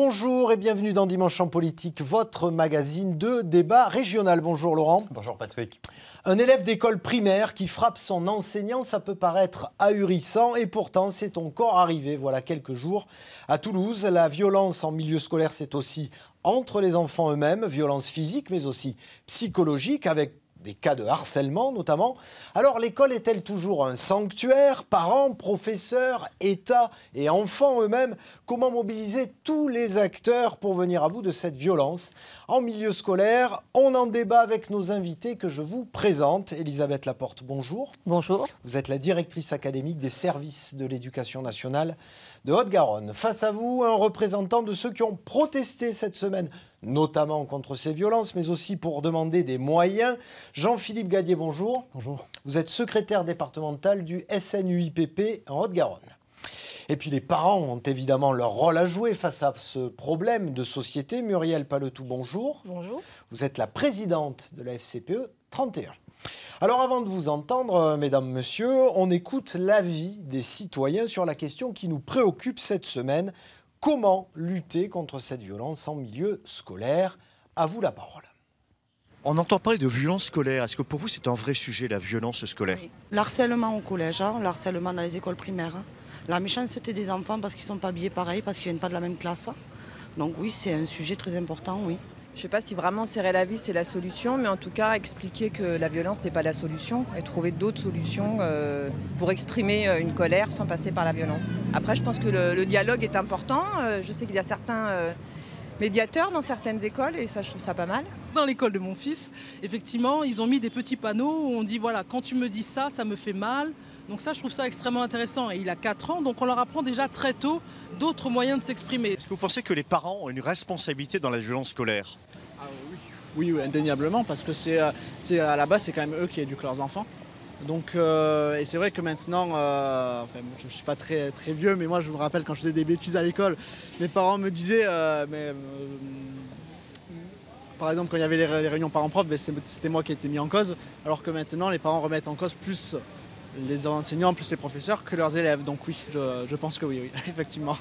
Bonjour et bienvenue dans Dimanche en Politique, votre magazine de débat régional. Bonjour Laurent. Bonjour Patrick. Un élève d'école primaire qui frappe son enseignant, ça peut paraître ahurissant et pourtant c'est encore arrivé, voilà quelques jours, à Toulouse. La violence en milieu scolaire, c'est aussi entre les enfants eux-mêmes, violence physique mais aussi psychologique avec des cas de harcèlement notamment. Alors l'école est-elle toujours un sanctuaire? Parents, professeurs, État et enfants eux-mêmes, comment mobiliser tous les acteurs pour venir à bout de cette violence en milieu scolaire? On en débat avec nos invités que je vous présente. Elisabeth Laporte, bonjour. Bonjour. Vous êtes la directrice académique des services de l'éducation nationale de Haute-Garonne. Face à vous, un représentant de ceux qui ont protesté cette semaine, notamment contre ces violences, mais aussi pour demander des moyens. Jean-Philippe Gadier, bonjour. Bonjour. Vous êtes secrétaire départemental du SNUIPP en Haute-Garonne. Et puis les parents ont évidemment leur rôle à jouer face à ce problème de société. Muriel Paletou, bonjour. Bonjour. Vous êtes la présidente de la FCPE 31. Alors avant de vous entendre, mesdames, messieurs, on écoute l'avis des citoyens sur la question qui nous préoccupe cette semaine. Comment lutter contre cette violence en milieu scolaire? À vous la parole. On entend parler de violence scolaire. Est-ce que pour vous c'est un vrai sujet, la violence scolaire? Oui. L'harcèlement au collège, le harcèlement dans les écoles primaires, la méchanceté des enfants parce qu'ils ne sont pas habillés pareil, parce qu'ils ne viennent pas de la même classe. Donc oui, c'est un sujet très important, oui. Je ne sais pas si vraiment serrer la vis c'est la solution, mais en tout cas expliquer que la violence n'est pas la solution et trouver d'autres solutions pour exprimer une colère sans passer par la violence. Après, je pense que le dialogue est important. Je sais qu'il y a certains médiateurs dans certaines écoles et ça, je trouve ça pas mal. Dans l'école de mon fils, effectivement, ils ont mis des petits panneaux où on dit voilà, quand tu me dis ça, ça me fait mal. Donc ça, je trouve ça extrêmement intéressant. Et il a 4 ans, donc on leur apprend déjà très tôt d'autres moyens de s'exprimer. Est-ce que vous pensez que les parents ont une responsabilité dans la violence scolaire? Oui, indéniablement, parce que c'est à la base, c'est quand même eux qui éduquent leurs enfants. Donc, et c'est vrai que maintenant, je ne suis pas très vieux, mais moi je me rappelle quand je faisais des bêtises à l'école, mes parents me disaient, par exemple quand il y avait les réunions parents-prof, c'était moi qui étais mis en cause, alors que maintenant les parents remettent en cause plus les enseignants, plus les professeurs que leurs élèves. Donc oui, je pense que oui, effectivement.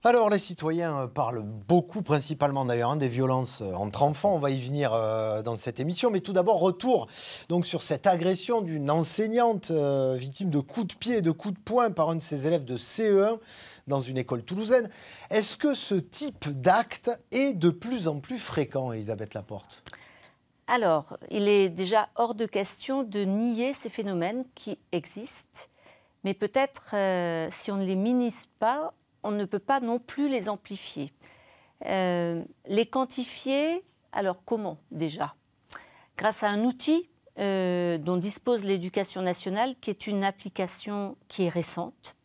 Alors les citoyens parlent beaucoup, principalement d'ailleurs, des violences entre enfants. On va y venir dans cette émission. Mais tout d'abord, retour donc, sur cette agression d'une enseignante victime de coups de pied et de coups de poing par un de ses élèves de CE1 dans une école toulousaine. Est-ce que ce type d'acte est de plus en plus fréquent, Elisabeth Laporte? Alors, il est déjà hors de question de nier ces phénomènes qui existent. Mais peut-être, si on ne les minimise pas, on ne peut pas non plus les amplifier. Les quantifier, alors comment déjà? Grâce à un outil dont dispose l'Éducation nationale, qui est une application qui est récente.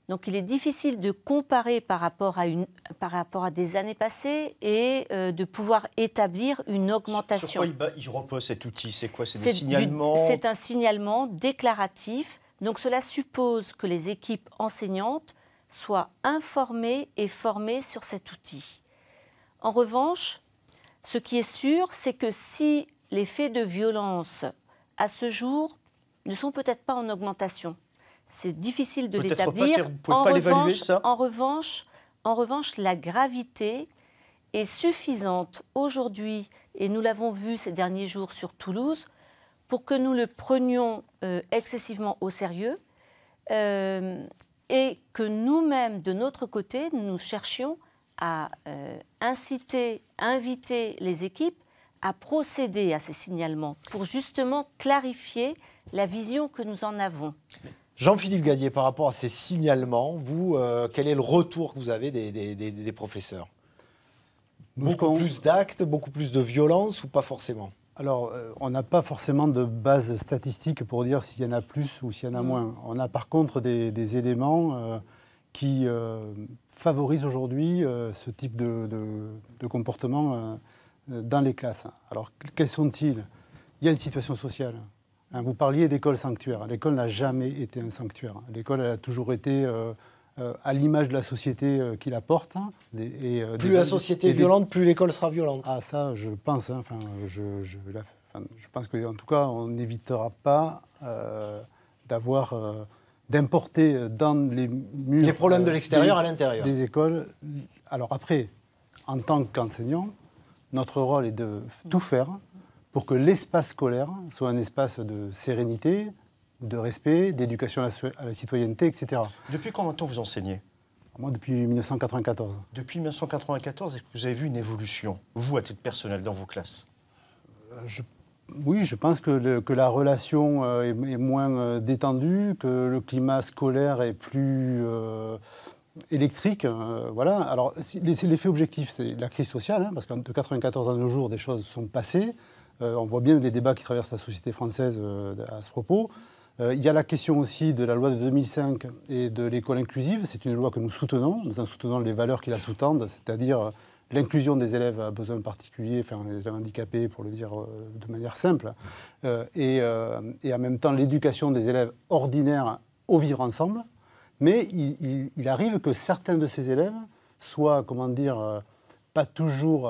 Donc il est difficile de comparer par rapport à des années passées et de pouvoir établir une augmentation. Sur quoi il repose cet outil? C'est quoi? C'est des signalements? C'est un signalement déclaratif. Donc cela suppose que les équipes enseignantes soient informés et formés sur cet outil. En revanche, ce qui est sûr, c'est que si les faits de violence, à ce jour, ne sont peut-être pas en augmentation, c'est difficile de l'établir. Vous ne pouvez pas l'évaluer, ça? En revanche, la gravité est suffisante aujourd'hui, et nous l'avons vu ces derniers jours sur Toulouse, pour que nous le prenions excessivement au sérieux, et que nous-mêmes, de notre côté, nous cherchions à inviter les équipes à procéder à ces signalements pour justement clarifier la vision que nous en avons. Jean-Philippe Gadier, par rapport à ces signalements, vous, quel est le retour que vous avez des professeurs? Beaucoup plus d'actes, beaucoup plus de violence ou pas forcément? Alors, on n'a pas forcément de base statistique pour dire s'il y en a plus ou s'il y en a moins. On a par contre des éléments qui favorisent aujourd'hui ce type de comportement dans les classes. Alors, quels sont-ils? Il y a une situation sociale. Vous parliez d'école sanctuaire. L'école n'a jamais été un sanctuaire. L'école, elle a toujours été à l'image de la société qui la porte. Plus la société est violente, plus l'école sera violente. Ah, ça, je pense. Je pense qu'en tout cas, on n'évitera pas d'avoir d'importer dans les murs... Les problèmes de l'extérieur à l'intérieur. Des écoles. Alors après, en tant qu'enseignant, notre rôle est de tout faire pour que l'espace scolaire soit un espace de sérénité, de respect, d'éducation à la citoyenneté, etc. Depuis combien de temps vous enseignez ? Moi, depuis 1994. Depuis 1994, est-ce que vous avez vu une évolution, vous, à titre personnel, dans vos classes ? Oui, je pense que la relation est moins détendue, que le climat scolaire est plus électrique. Voilà. Alors, l'effet objectif, c'est la crise sociale, hein, parce que de 1994 à nos jours, des choses sont passées. On voit bien les débats qui traversent la société française à ce propos. Il y a la question aussi de la loi de 2005 et de l'école inclusive. C'est une loi que nous soutenons. Nous en soutenons les valeurs qui la sous-tendent, c'est-à-dire l'inclusion des élèves à besoins particuliers, enfin les élèves handicapés, pour le dire de manière simple, et en même temps l'éducation des élèves ordinaires au vivre ensemble. Mais il arrive que certains de ces élèves soient, comment dire, pas toujours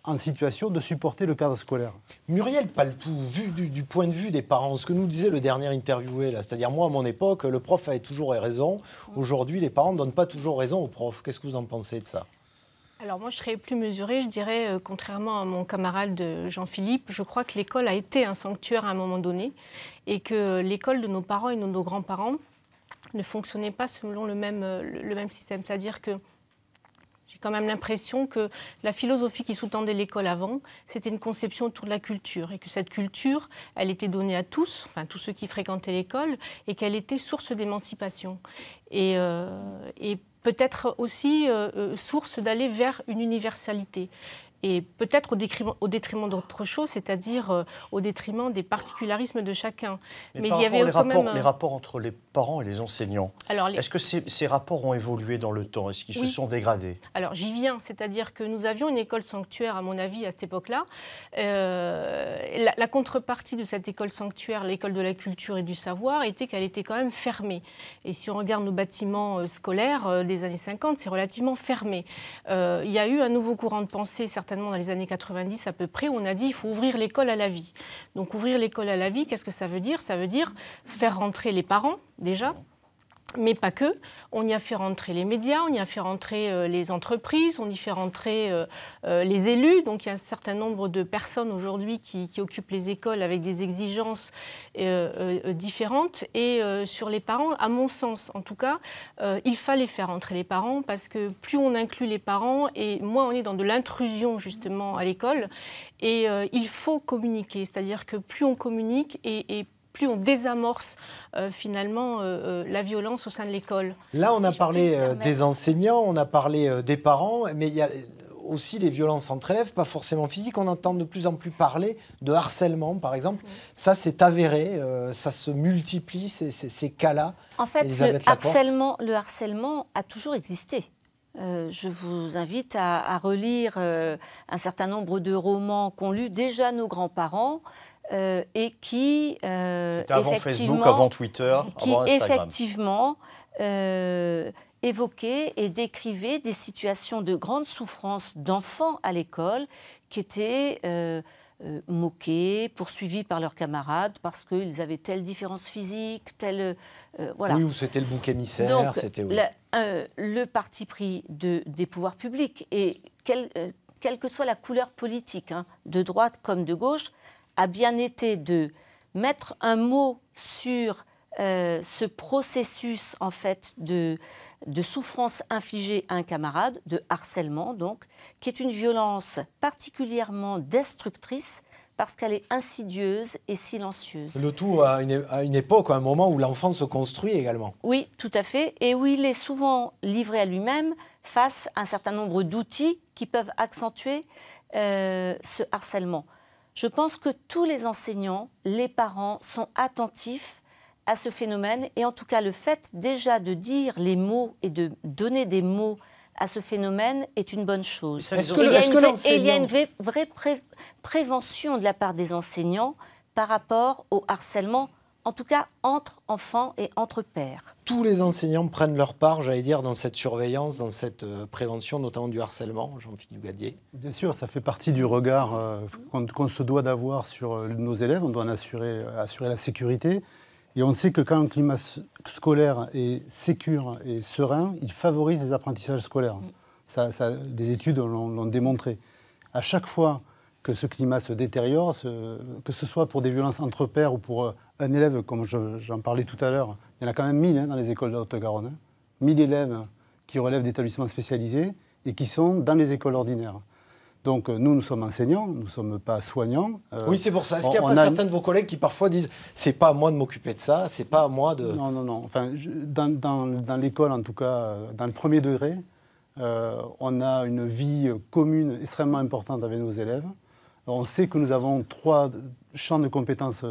en situation de supporter le cadre scolaire. Muriel Paltou, vu du point de vue des parents, ce que nous disait le dernier interviewé, là, c'est-à-dire moi à mon époque, le prof avait toujours raison. Aujourd'hui, les parents ne donnent pas toujours raison aux profs. Qu'est-ce que vous en pensez de ça ? Alors moi, je serais plus mesurée, je dirais, contrairement à mon camarade Jean-Philippe, je crois que l'école a été un sanctuaire à un moment donné et que l'école de nos parents et de nos grands-parents ne fonctionnait pas selon le même système. C'est-à-dire que j'ai quand même l'impression que la philosophie qui sous-tendait l'école avant, c'était une conception autour de la culture et que cette culture, elle était donnée à tous, enfin tous ceux qui fréquentaient l'école, et qu'elle était source d'émancipation. Et peut-être aussi source d'aller vers une universalité. Et peut-être au détriment d'autre chose, c'est-à-dire au détriment des particularismes de chacun. Mais il y avait les rapports entre les parents et les enseignants. Est-ce que ces rapports ont évolué dans le temps ? Est-ce qu'ils se sont dégradés ? Alors j'y viens, c'est-à-dire que nous avions une école sanctuaire, à mon avis, à cette époque-là. La contrepartie de cette école sanctuaire, l'école de la culture et du savoir, était qu'elle était quand même fermée. Et si on regarde nos bâtiments scolaires des années 50, c'est relativement fermé. Il y a eu un nouveau courant de pensée, certainement dans les années 90 à peu près, où on a dit qu'il faut ouvrir l'école à la vie. Donc ouvrir l'école à la vie, qu'est-ce que ça veut dire ? Ça veut dire faire rentrer les parents, déjà, mais pas que. On y a fait rentrer les médias, on y a fait rentrer les entreprises, on y fait rentrer les élus. Donc il y a un certain nombre de personnes aujourd'hui qui occupent les écoles avec des exigences différentes. Et sur les parents, à mon sens en tout cas, il fallait faire rentrer les parents parce que plus on inclut les parents et moins on est dans de l'intrusion justement à l'école. Et il faut communiquer, c'est-à-dire que plus on communique et plus on désamorce finalement la violence au sein de l'école. Là, on a parlé des enseignants, on a parlé des parents, mais il y a aussi les violences entre élèves, pas forcément physiques. On entend de plus en plus parler de harcèlement, par exemple. Ça, c'est avéré, ça se multiplie, ces cas-là. En fait, le harcèlement a toujours existé. Je vous invite à relire un certain nombre de romans qu'ont lus déjà nos grands-parents, et qui c'était avant Facebook, avant Twitter, avant Instagram. Effectivement évoquaient et décrivaient des situations de grande souffrance d'enfants à l'école qui étaient moqués, poursuivis par leurs camarades parce qu'ils avaient telle différence physique, telle voilà. Oui, ou c'était le bouc émissaire. Donc, c'était le parti pris des pouvoirs publics et quelle que soit la couleur politique, hein, de droite comme de gauche, a bien été de mettre un mot sur ce processus en fait de souffrance infligée à un camarade, de harcèlement donc, qui est une violence particulièrement destructrice parce qu'elle est insidieuse et silencieuse. Le tout à une époque, à un moment où l'enfant se construit également. Oui, tout à fait, et où il est souvent livré à lui-même face à un certain nombre d'outils qui peuvent accentuer ce harcèlement. Je pense que tous les enseignants, les parents sont attentifs à ce phénomène et en tout cas le fait déjà de dire les mots et de donner des mots à ce phénomène est une bonne chose. Il y a une vraie prévention de la part des enseignants par rapport au harcèlement, en tout cas entre enfants et entre pairs. Tous les enseignants prennent leur part, j'allais dire, dans cette surveillance, dans cette prévention, notamment du harcèlement, Jean-Philippe Gadier. Bien sûr, ça fait partie du regard qu'on se doit d'avoir sur nos élèves. On doit en assurer la sécurité. Et on sait que quand un climat scolaire est sécure et serein, il favorise les apprentissages scolaires. Des études l'ont démontré. À chaque fois que ce climat se détériore, que ce soit pour des violences entre pairs ou pour un élève, comme j'en parlais tout à l'heure, il y en a quand même 1000 dans les écoles de Haute-Garonne. 1000 élèves qui relèvent d'établissements spécialisés et qui sont dans les écoles ordinaires. Donc nous sommes enseignants, nous ne sommes pas soignants. Oui, c'est pour ça. Est-ce qu'il n'y a pas certains de vos collègues qui parfois disent « c'est pas à moi de m'occuper de ça, c'est pas à moi de… » Non. Enfin, dans l'école, en tout cas, dans le premier degré, on a une vie commune extrêmement importante avec nos élèves. On sait que nous avons 3 champs de compétences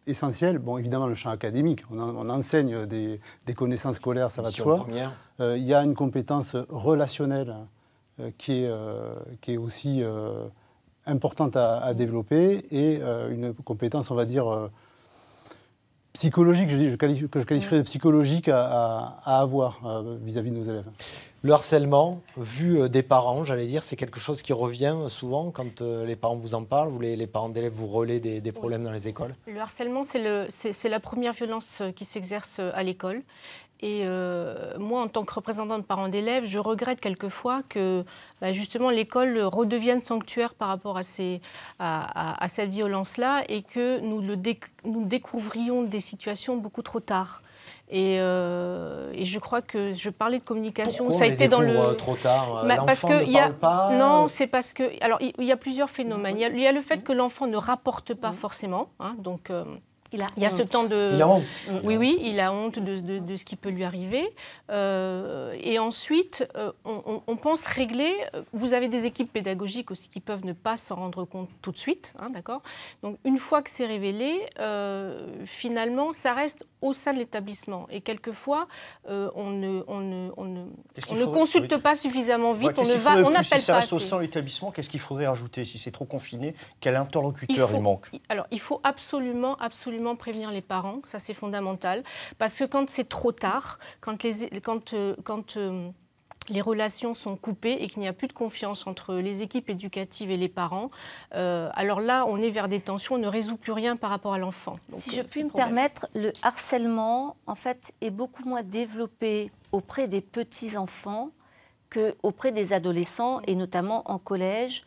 essentiels. Bon, évidemment, le champ académique. On enseigne des connaissances scolaires, ça va de soi. Il y a une compétence relationnelle qui est aussi importante à développer et une compétence, on va dire, psychologique, que je qualifierais de psychologique à avoir vis-à-vis de nos élèves. Le harcèlement, vu des parents, j'allais dire, c'est quelque chose qui revient souvent quand les parents vous en parlent ou les parents d'élèves vous relaient des problèmes dans les écoles. Le harcèlement, c'est la première violence qui s'exerce à l'école. Et moi, en tant que représentante de parents d'élèves, je regrette quelquefois que justement l'école redevienne sanctuaire par rapport à cette violence-là et que nous découvrions des situations beaucoup trop tard. Et je crois que je parlais de communication. Pourquoi ça a été dans le trop tard. L'enfant ne parle pas. Non, c'est parce que alors il y a plusieurs phénomènes. Il y a le fait que l'enfant ne rapporte pas forcément, hein, donc. Il y a ce temps de… Il a honte. Oui, il a honte de ce qui peut lui arriver. Et ensuite, on pense régler… Vous avez des équipes pédagogiques aussi qui peuvent ne pas s'en rendre compte tout de suite, hein, d'accord ? Donc, une fois que c'est révélé, finalement, ça reste au sein de l'établissement. Et quelquefois, on ne consulte pas suffisamment vite, on n'appelle pas assez. Si ça reste au sein de l'établissement, qu'est-ce qu'il faudrait rajouter ? Si c'est trop confiné, quel interlocuteur il manque ? Alors, il faut absolument prévenir les parents, ça c'est fondamental, parce que quand c'est trop tard, quand les relations sont coupées et qu'il n'y a plus de confiance entre les équipes éducatives et les parents, alors là, on est vers des tensions, on ne résout plus rien par rapport à l'enfant. Si je puis me permettre, le harcèlement, en fait, est beaucoup moins développé auprès des petits-enfants qu'auprès des adolescents, et notamment en collège,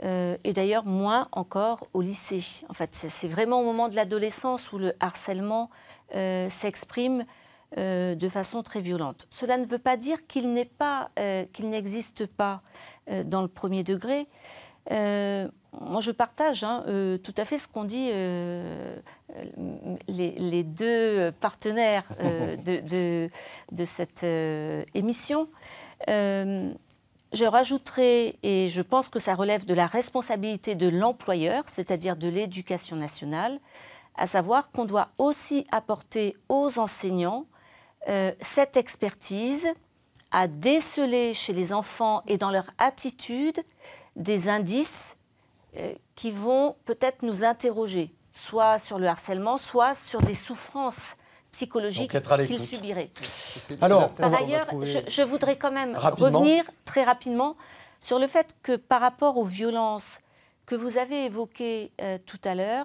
et d'ailleurs moins encore au lycée. En fait, c'est vraiment au moment de l'adolescence où le harcèlement s'exprime de façon très violente. Cela ne veut pas dire qu'il n'existe pas dans le premier degré. Moi, je partage tout à fait ce qu'ont dit les 2 partenaires de cette émission. Je rajouterai, et je pense que ça relève de la responsabilité de l'employeur, c'est-à-dire de l'Éducation nationale, à savoir qu'on doit aussi apporter aux enseignants cette expertise à déceler chez les enfants et dans leur attitude des indices qui vont peut-être nous interroger, soit sur le harcèlement, soit sur des souffrances psychologique qu'il subirait. Alors, par ailleurs, je voudrais quand même revenir très rapidement sur le fait que par rapport aux violences que vous avez évoquées tout à l'heure,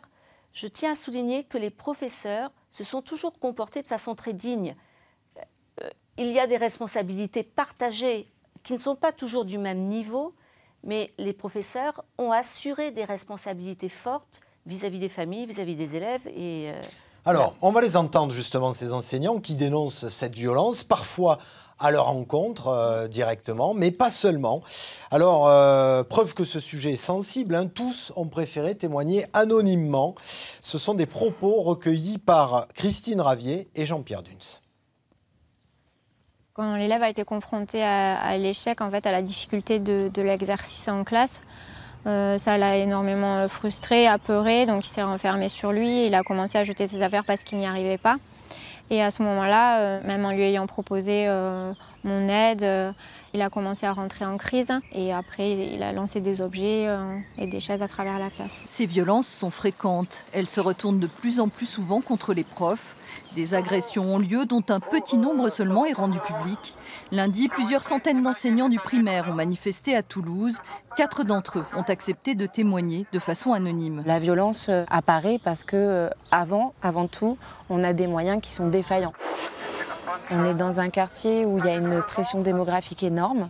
je tiens à souligner que les professeurs se sont toujours comportés de façon très digne. Il y a des responsabilités partagées qui ne sont pas toujours du même niveau, mais les professeurs ont assuré des responsabilités fortes vis-à-vis des familles, vis-à-vis des élèves et… Alors, on va les entendre justement, ces enseignants qui dénoncent cette violence, parfois à leur encontre directement, mais pas seulement. Alors, preuve que ce sujet est sensible, hein, tous ont préféré témoigner anonymement. Ce sont des propos recueillis par Christine Ravier et Jean-Pierre Duns. Quand l'élève a été confronté à l'échec, en fait, à la difficulté de l'exercice en classe, ça l'a énormément frustré, apeuré, donc il s'est renfermé sur lui, il a commencé à jeter ses affaires parce qu'il n'y arrivait pas. Et à ce moment-là, même en lui ayant proposé mon aide. Il a commencé à rentrer en crise et après il a lancé des objets et des chaises à travers la classe. Ces violences sont fréquentes. Elles se retournent de plus en plus souvent contre les profs. Des agressions ont lieu dont un petit nombre seulement est rendu public. Lundi, plusieurs centaines d'enseignants du primaire ont manifesté à Toulouse. 4 d'entre eux ont accepté de témoigner de façon anonyme. La violence apparaît parce que avant tout, on a des moyens qui sont défaillants. On est dans un quartier où il y a une pression démographique énorme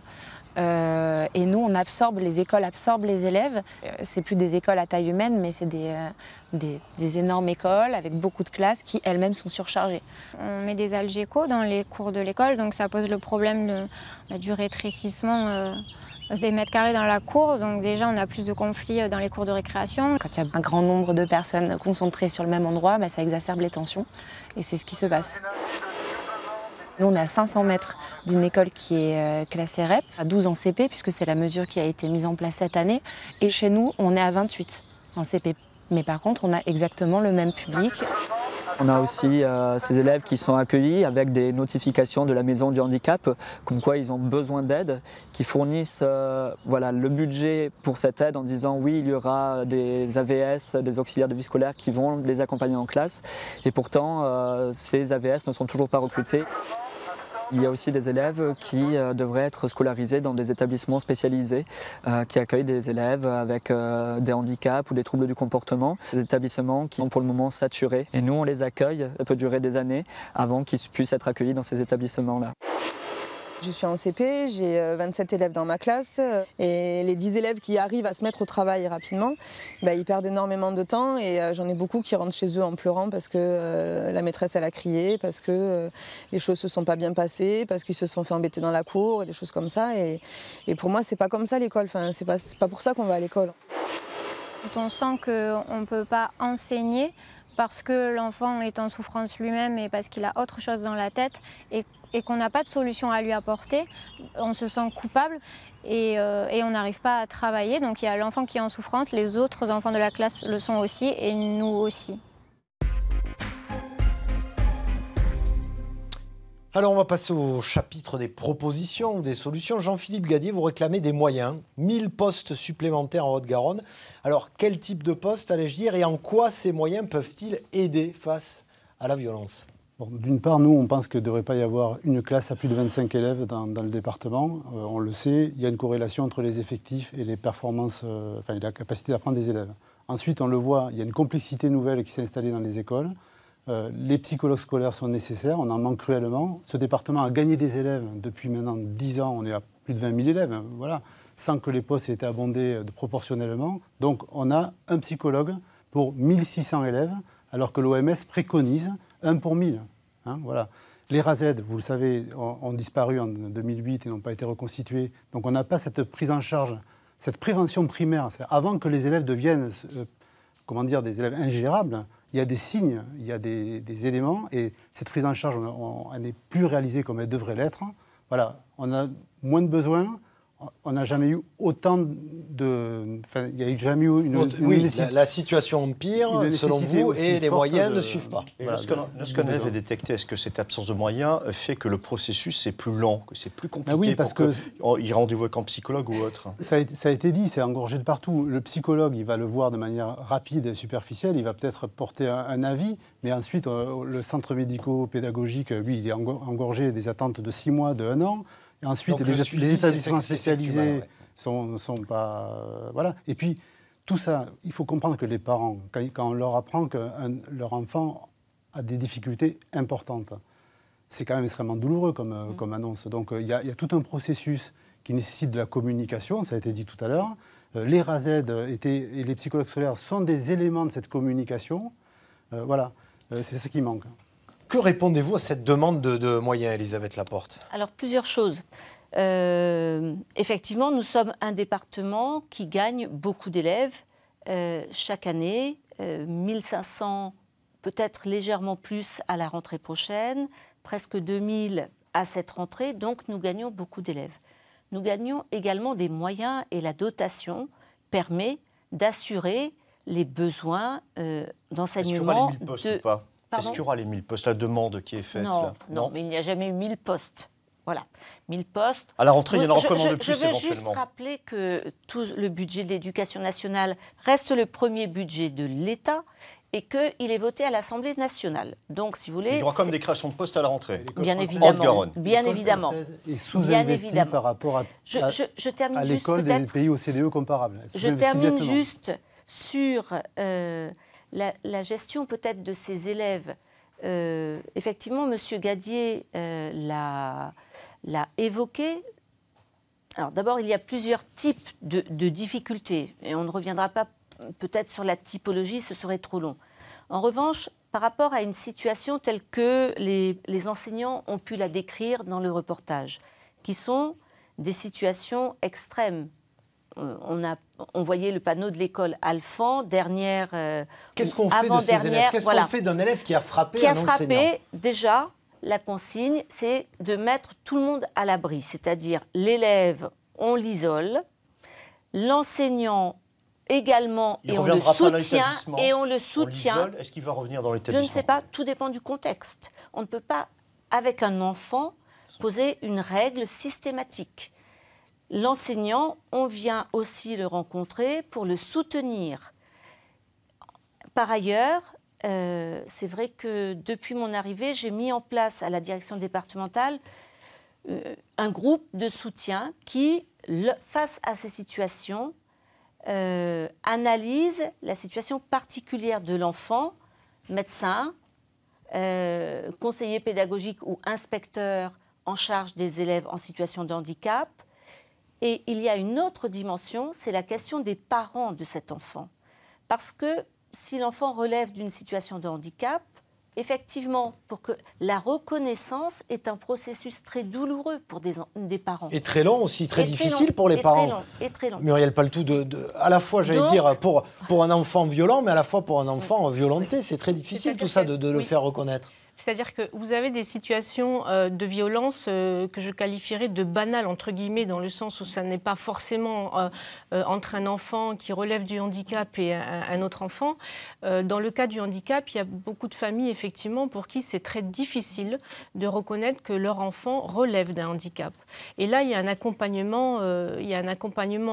et nous, les écoles absorbent les élèves. C'est plus des écoles à taille humaine, mais c'est des énormes écoles avec beaucoup de classes qui elles-mêmes sont surchargées. On met des algécos dans les cours de l'école, donc ça pose le problème du rétrécissement des mètres carrés dans la cour. Donc déjà, on a plus de conflits dans les cours de récréation. Quand il y a un grand nombre de personnes concentrées sur le même endroit, ça exacerbe les tensions et c'est ce qui se passe. Nous, on est à 500 mètres d'une école qui est classée REP, à 12 en CP, puisque c'est la mesure qui a été mise en place cette année. Et chez nous, on est à 28 en CP. Mais par contre, on a exactement le même public. On a aussi ces élèves qui sont accueillis avec des notifications de la maison du handicap, comme quoi ils ont besoin d'aide, qui fournissent le budget pour cette aide en disant oui, il y aura des AVS, des auxiliaires de vie scolaire qui vont les accompagner en classe. Et pourtant, ces AVS ne sont toujours pas recrutés. Il y a aussi des élèves qui devraient être scolarisés dans des établissements spécialisés qui accueillent des élèves avec des handicaps ou des troubles du comportement. Des établissements qui sont pour le moment saturés. Et nous, on les accueille. Ça peut durer des années avant qu'ils puissent être accueillis dans ces établissements-là. Je suis en CP, j'ai 27 élèves dans ma classe et les 10 élèves qui arrivent à se mettre au travail rapidement, ils perdent énormément de temps et j'en ai beaucoup qui rentrent chez eux en pleurant parce que la maîtresse elle a crié, parce que les choses se sont pas bien passées, parce qu'ils se sont fait embêter dans la cour et des choses comme ça. Et pour moi, c'est pas comme ça l'école, c'est pas pour ça qu'on va à l'école. Quand on sent qu'on ne peut pas enseigner parce que l'enfant est en souffrance lui-même et parce qu'il a autre chose dans la tête et qu'on n'a pas de solution à lui apporter, on se sent coupable et on n'arrive pas à travailler. Donc il y a l'enfant qui est en souffrance, les autres enfants de la classe le sont aussi et nous aussi. Alors on va passer au chapitre des propositions ou des solutions. Jean-Philippe Gadier, vous réclamez des moyens, 1000 postes supplémentaires en Haute-Garonne. Alors quel type de poste allais-je dire et en quoi ces moyens peuvent-ils aider face à la violence ? D'une part, nous, on pense qu'il ne devrait pas y avoir une classe à plus de 25 élèves dans le département. On le sait, il y a une corrélation entre les effectifs et les performances, la capacité d'apprendre des élèves. Ensuite, on le voit, il y a une complexité nouvelle qui s'est installée dans les écoles. Les psychologues scolaires sont nécessaires, on en manque cruellement. Ce département a gagné des élèves depuis maintenant 10 ans, on est à plus de 20 000 élèves, sans que les postes aient été abondés proportionnellement. Donc on a un psychologue pour 1600 élèves, alors que l'OMS préconise 1 pour 1000. Les RASED, vous le savez, ont disparu en 2008 et n'ont pas été reconstitués. Donc on n'a pas cette prise en charge, cette prévention primaire. Avant que les élèves deviennent des élèves ingérables, il y a des signes, il y a des éléments, et cette prise en charge, elle n'est plus réalisée comme elle devrait l'être. On a moins de besoins, on n'a jamais eu autant de... il n'y a jamais eu une... Oui, la situation empire, selon vous, et les moyens ne suivent pas. Lorsqu'un élève est détecté, est-ce que cette absence de moyens fait que le processus est plus lent, que c'est plus compliqué oui, parce qu'il y a rendez-vous avec un psychologue ou autre? Ça a été dit, c'est engorgé de partout. Le psychologue, il va le voir de manière rapide et superficielle, il va peut-être porter un avis, mais ensuite, le centre médico-pédagogique, lui, il est engorgé des attentes de 6 mois, de 1 an. Et ensuite, les établissements spécialisés sont pas... Et puis, tout ça, il faut comprendre que les parents, quand on leur apprend que leur enfant a des difficultés importantes, c'est quand même extrêmement douloureux comme annonce. Donc, il y a tout un processus qui nécessite de la communication, ça a été dit tout à l'heure. Les RASED et les psychologues scolaires sont des éléments de cette communication. C'est ce qui manque. Que répondez-vous à cette demande de moyens, Elisabeth Laporte ? Alors, plusieurs choses. Effectivement, nous sommes un département qui gagne beaucoup d'élèves chaque année, 1500, peut-être légèrement plus à la rentrée prochaine, presque 2000 à cette rentrée, donc nous gagnons beaucoup d'élèves. Nous gagnons également des moyens et la dotation permet d'assurer les besoins d'enseignement. Est-ce qu'il y aura les 1000 postes ou pas ? Est-ce qu'il y aura les 1000 postes, la demande qui est faite là ? Non, mais il n'y a jamais eu 1000 postes. Voilà, 1000 postes. À la rentrée, il y en aura comment de plus éventuellement. Je veux juste rappeler que tout le budget de l'éducation nationale reste le premier budget de l'État et qu'il est voté à l'Assemblée nationale. Donc, si vous voulez... Il y aura comme des créations de postes à la rentrée. Bien évidemment. Bien évidemment. Et sous-investi par rapport à l'école des pays OCDE comparables. Je termine juste sur la gestion peut-être de ces élèves. Effectivement, M. Gadier l'a évoqué. Alors d'abord, il y a plusieurs types de difficultés, et on ne reviendra pas peut-être sur la typologie, ce serait trop long. En revanche, par rapport à une situation telle que les enseignants ont pu la décrire dans le reportage, qui sont des situations extrêmes. On voyait le panneau de l'école Alphand, dernière, qu'est-ce qu'on fait de ces élèves? Qu'est-ce qu'on fait d'un élève qui a frappé un enseignant? Déjà, la consigne, c'est de mettre tout le monde à l'abri. C'est-à-dire, l'élève, on l'isole, l'enseignant également, et on le soutient. Est-ce qu'il va revenir dans l'établissement? Je ne sais pas, tout dépend du contexte. On ne peut pas, avec un enfant, poser une règle systématique. L'enseignant, on vient aussi le rencontrer pour le soutenir. Par ailleurs, c'est vrai que depuis mon arrivée, j'ai mis en place à la direction départementale un groupe de soutien qui, face à ces situations, analyse la situation particulière de l'enfant, médecin, conseiller pédagogique ou inspecteur en charge des élèves en situation de handicap. Et il y a une autre dimension, c'est la question des parents de cet enfant. Parce que si l'enfant relève d'une situation de handicap, effectivement, pour que la reconnaissance est un processus très douloureux pour des parents. Et très long aussi, très difficile pour les parents. Et très long. Muriel Paltou, à la fois, j'allais dire, pour un enfant violent, mais à la fois pour un enfant violenté. C'est très difficile tout ça de le faire reconnaître. C'est-à-dire que vous avez des situations de violence que je qualifierais de banales, entre guillemets, dans le sens où ça n'est pas forcément entre un enfant qui relève du handicap et un autre enfant. Dans le cas du handicap, il y a beaucoup de familles, effectivement, pour qui c'est très difficile de reconnaître que leur enfant relève d'un handicap. Et là, il y a un accompagnement,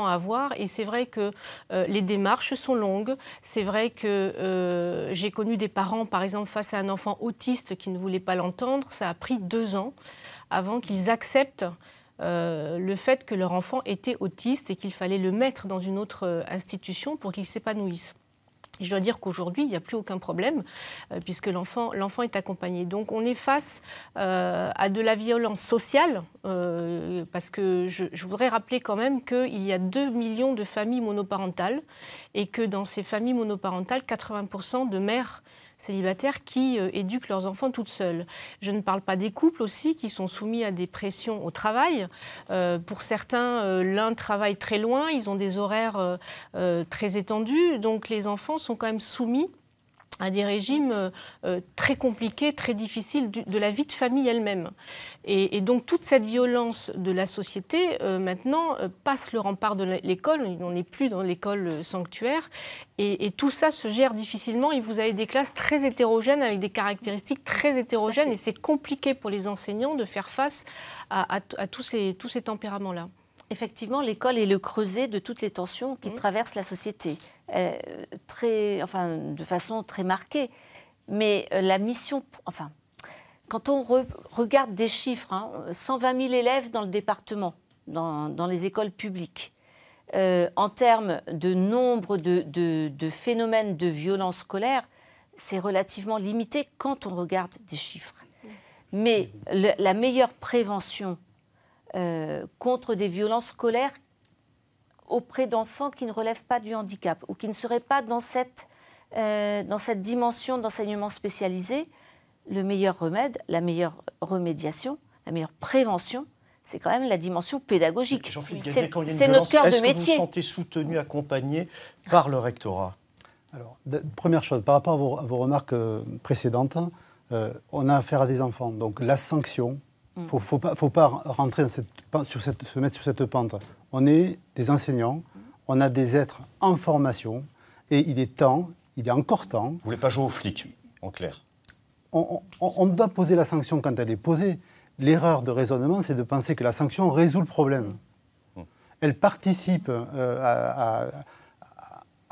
à avoir. Et c'est vrai que les démarches sont longues. C'est vrai que j'ai connu des parents, par exemple, face à un enfant autiste qui ne voulaient pas l'entendre. Ça a pris 2 ans avant qu'ils acceptent le fait que leur enfant était autiste et qu'il fallait le mettre dans une autre institution pour qu'il s'épanouisse. Je dois dire qu'aujourd'hui, il n'y a plus aucun problème puisque l'enfant est accompagné. Donc on est face à de la violence sociale parce que je voudrais rappeler quand même qu'il y a 2 millions de familles monoparentales et que dans ces familles monoparentales, 80% de mères célibataires qui éduquent leurs enfants toutes seules. Je ne parle pas des couples aussi qui sont soumis à des pressions au travail. Pour certains, l'un travaille très loin, ils ont des horaires très étendus, donc les enfants sont quand même soumis à des régimes très compliqués, très difficiles de la vie de famille elle-même. Et donc toute cette violence de la société, maintenant, passe le rempart de l'école, on n'est plus dans l'école sanctuaire, et tout ça se gère difficilement, et vous avez des classes très hétérogènes, avec des caractéristiques très hétérogènes, et c'est compliqué pour les enseignants de faire face à tous ces tempéraments-là. Effectivement, l'école est le creuset de toutes les tensions qui traversent la société, de façon très marquée. Mais la mission, quand on regarde des chiffres, 120 000 élèves dans le département, dans les écoles publiques, en termes de nombre de phénomènes de violence scolaire, c'est relativement limité quand on regarde des chiffres. Mais la meilleure prévention contre des violences scolaires auprès d'enfants qui ne relèvent pas du handicap ou qui ne seraient pas dans cette dimension d'enseignement spécialisé, le meilleur remède, la meilleure remédiation, la meilleure prévention, c'est quand même la dimension pédagogique. C'est notre cœur de métier. Est-ce que vous vous sentez soutenu, accompagné par le rectorat? Alors, première chose, par rapport à vos remarques précédentes, on a affaire à des enfants, donc la sanction. Il ne faut pas rentrer se mettre sur cette pente. On est des enseignants, on a des êtres en formation, et il est encore temps... Vous ne voulez pas jouer aux flics, en clair? On doit poser la sanction quand elle est posée, l'erreur de raisonnement, c'est de penser que la sanction résout le problème. Elle participe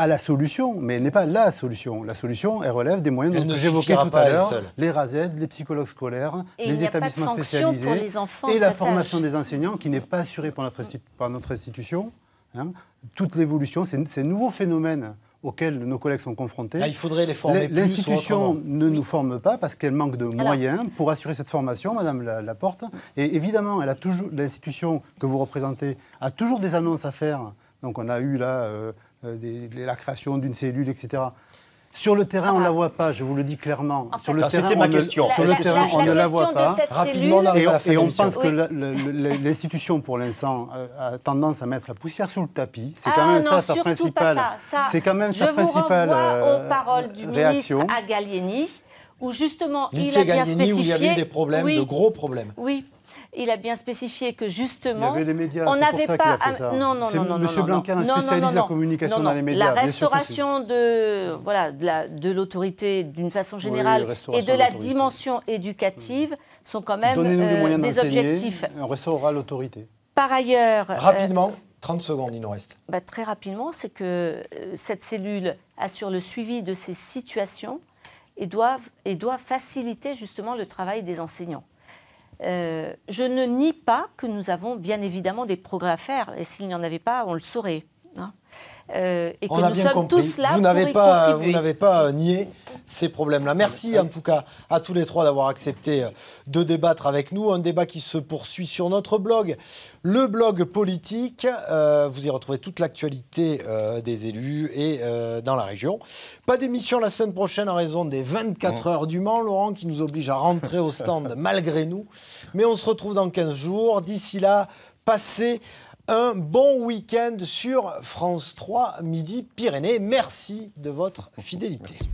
à la solution, mais elle n'est pas la solution. La solution, elle relève des moyens que j'évoquais tout à l'heure, les RASED, les psychologues scolaires, les établissements spécialisés et la formation des enseignants qui n'est pas assurée par notre institution. Hein. Toute l'évolution, ces nouveaux phénomènes auxquels nos collègues sont confrontés. Il faudrait les former plus. L'institution ne nous forme pas parce qu'elle manque de moyens pour assurer cette formation, Madame Laporte. Et évidemment, l'institution que vous représentez a toujours des annonces à faire. Donc on a eu là la création d'une cellule, etc. Sur le terrain, on ne la voit pas, je vous le dis clairement. Sur le terrain, on ne la voit pas. Rapidement, et on pense que l'institution, pour l'instant, a tendance à mettre la poussière sous le tapis. C'est quand même sa principale. C'est quand même sa principale réaction. Je vous renvoie aux paroles du ministre à Gallieni, où justement il a bien spécifié. Où il y avait des problèmes, de gros problèmes. Oui. Il a bien spécifié que justement, il y avait les médias, c'est pour ça qu'il a fait ça. Non. Monsieur Blanquer, un spécialiste de la communication dans les médias. La restauration de l'autorité d'une façon générale et de la dimension éducative sont quand même des objectifs. On restaurera l'autorité. Par ailleurs... Rapidement, 30 secondes, il nous reste. Très rapidement, c'est que cette cellule assure le suivi de ces situations et doit faciliter justement le travail des enseignants. Je ne nie pas que nous avons bien évidemment des progrès à faire, et s'il n'y en avait pas, on le saurait. Hein. Et que nous sommes tous là pour y contribuer. Vous n'avez pas nié ces problèmes-là. Merci en tout cas à tous les trois d'avoir accepté de débattre avec nous. Un débat qui se poursuit sur notre blog, le blog politique. Vous y retrouvez toute l'actualité des élus et dans la région. Pas d'émission la semaine prochaine en raison des 24 heures du Mans, Laurent, qui nous oblige à rentrer au stand malgré nous. Mais on se retrouve dans 15 jours. D'ici là, passez un bon week-end sur France 3 Midi Pyrénées. Merci de votre fidélité. Merci.